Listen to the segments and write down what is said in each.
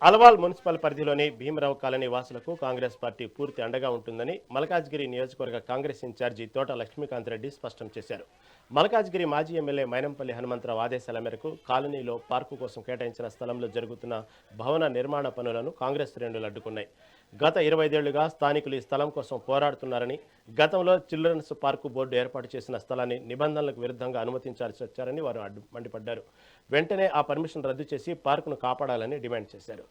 Alwal municipal పరిధిలోని Bhimarao colony వాసులకు Congress party పూర్తి అండగా ఉంటుందని మల్కాజ్గిరి నియోజకవర్గ కాంగ్రెస్ ఇన్ఛార్జి తోట లక్ష్మీకాంత్ రెడ్డి స్పష్టం చేశారు. మల్కాజ్గిరి మాజీ ఎమ్మెల్యే మైనంపల్లి హనుమంతరావు ఆదేశాల మేరకు కాలనీలో పార్కు కోసం కేటాయించిన స్థలంలో జరుగుతున్న భవన నిర్మాణ పనులను కాంగ్రెస్ శ్రేణులు అడ్డుకున్నాయి. గత 25 ఏళ్లుగా స్థానికులు ఈ స్థలం కోసం పోరాడుతున్నారని, గతంలో చిల్డ్రన్స్ పార్కు బోర్డు ఏర్పాటు చేసిన స్థలాన్ని నిబంధనలకు విరుద్ధంగా అనుమతించాల్సి వచ్చారని వారు మండిపడ్డారు. వెంటనే ఆ పర్మిషన్ రద్దు చేసి పార్కును కాపాడాలని డిమాండ్ చేశారు.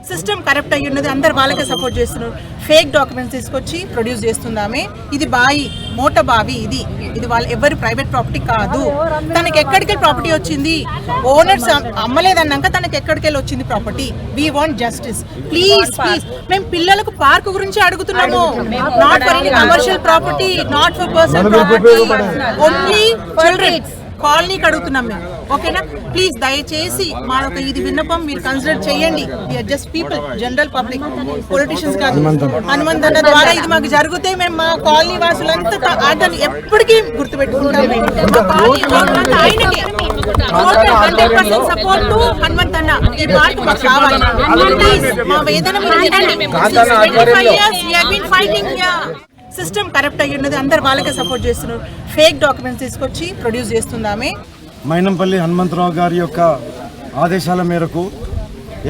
సిస్టమ్ కరప్ట్ అయ్యి ఉన్నది. అందరు వాళ్ళకే సపోర్ట్ చేస్తున్నారు. ఫేక్ డాక్యుమెంట్స్ తీసుకొచ్చి ప్రొడ్యూస్ చేస్తుందామే. ఇది బాయి మోట బావి, ఇది వాళ్ళ ఎవరి ప్రైవేట్ ప్రాపర్టీ కాదు. తనకి ఎక్కడికి ప్రాపర్టీ వచ్చింది, ఓనర్స్ అమ్మలేదన్నాక తనకి ఎక్కడికి వచ్చింది property. We want justice. Please మేము పిల్లలకు పార్క్ గురించి అడుగుతున్నాము. Not for any commercial property, not for personal property, only children కాలనీకి అడుగుతున్నాం మేము. ఓకేనా? ప్లీజ్ దయచేసి మా ఇది విన్నపం మీరు కన్సిడర్ చేయండి. Just people, general public, politicians కాదు. హనుమంతన్న ద్వారా ఇది మాకు జరిగితే మేము మా కాలనీ వాసులంతా దాన్ని ఎప్పటికీ గుర్తుపెట్టుకుంటాము. Support to Hanumanthanna. ఈ పార్క్ మాకు కావాలి. మా వేదన సిస్టమ్ కరప్ట్ అయ్యి ఉన్నది. అందరు వాళ్ళకే సపోర్ట్ చేస్తున్నారు. ఫేక్ డాక్యుమెంట్స్ తీసుకొచ్చి ప్రొడ్యూస్ చేస్తుందామే. మైనంపల్లి హనుమంతరావు గారి యొక్క ఆదేశాల మేరకు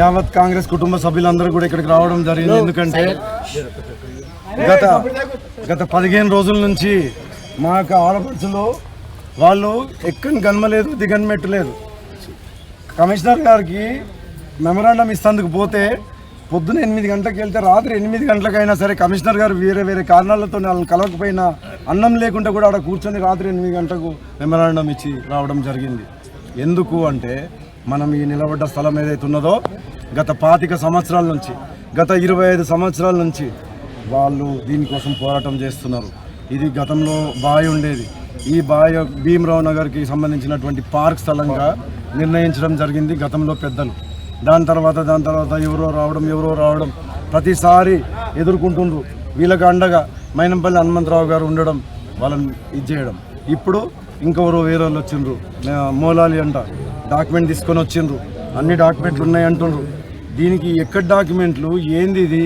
యావత్ కాంగ్రెస్ కుటుంబ సభ్యులందరూ కూడా ఇక్కడికి రావడం జరిగింది. ఎందుకంటే గత 15 రోజుల నుంచి మా యొక్క ఆడపడుచులో వాళ్ళు ఎక్కని గన్మలేదు, దిగన్మెట్టలేదు. కమిషనర్ గారికి మెమరాండం ఇస్తందుకు పోతే పొద్దున 8 గంటలకు వెళ్తే రాత్రి 8 గంటలకైనా సరే కమిషనర్ గారు వేరే కారణాలతో వాళ్ళని కలవకపోయినా అన్నం లేకుండా కూడా ఆడ కూర్చొని రాత్రి 8 గంటలకు మెమరాండం ఇచ్చి రావడం జరిగింది. ఎందుకు అంటే మనం ఈ నిలబడ్డ స్థలం ఏదైతే ఉన్నదో గత 25 సంవత్సరాల నుంచి, గత 25 సంవత్సరాల నుంచి వాళ్ళు దీనికోసం పోరాటం చేస్తున్నారు. ఇది గతంలో బావి ఉండేది. ఈ బావి భీమరావు నగర్కి సంబంధించినటువంటి పార్క్ స్థలంగా నిర్ణయించడం జరిగింది గతంలో పెద్దలు. దాని తర్వాత ఎవరో రావడం ప్రతిసారి ఎదుర్కొంటుండ్రు. వీళ్ళకి అండగా మైనంపల్లి హనుమంతరావు గారు ఉండడం, వాళ్ళని ఇది చేయడం. ఇప్పుడు ఇంకెవరో వేరే వాళ్ళు వచ్చిండ్రు, మోలాలి అంట, డాక్యుమెంట్ తీసుకొని వచ్చిండ్రు, అన్ని డాక్యుమెంట్లు ఉన్నాయి అంటుండ్రు. దీనికి ఎక్కడ డాక్యుమెంట్లు ఏంది? ఇది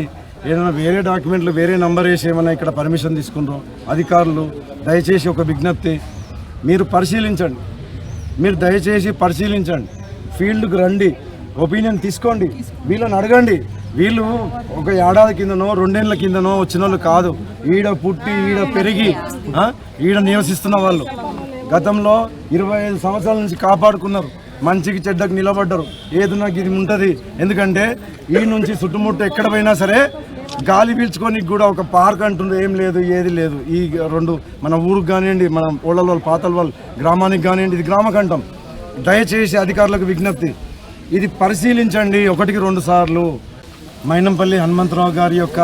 ఏదైనా వేరే డాక్యుమెంట్లు వేరే నంబర్ వేసి ఏమైనా ఇక్కడ పర్మిషన్ తీసుకుండ్రు? అధికారులు దయచేసి ఒక విజ్ఞప్తి, మీరు దయచేసి పరిశీలించండి. ఫీల్డ్కి రండి, ఒపీనియన్ తీసుకోండి, వీళ్ళని అడగండి. వీళ్ళు ఒక ఏడాది కిందనో 2 ఏళ్ల కిందనో వచ్చిన వాళ్ళు కాదు. ఈడ పుట్టి ఈడ పెరిగి ఈడ నివసిస్తున్న వాళ్ళు. గతంలో 25 సంవత్సరాల నుంచి కాపాడుకున్నారు. మంచికి చెడ్డకు నిలబడ్డారు. ఏదన్నా ఇది ఉంటుంది. ఎందుకంటే ఈ నుంచి చుట్టుముట్టు ఎక్కడ పోయినా సరే గాలి పీల్చుకోనికి కూడా ఒక పార్క్ అంటుండే ఏం లేదు, ఏది లేదు. ఈ 2 మన ఊరికి కానివ్వండి, మన ఓళ్ళ పాతల వాళ్ళు గ్రామానికి కానివ్వండి, ఇది గ్రామకంఠం. దయచేసి అధికారులకు విజ్ఞప్తి, ఇది పరిశీలించండి 1కి 2 సార్లు. మైనంపల్లి హనుమంతరావు గారి యొక్క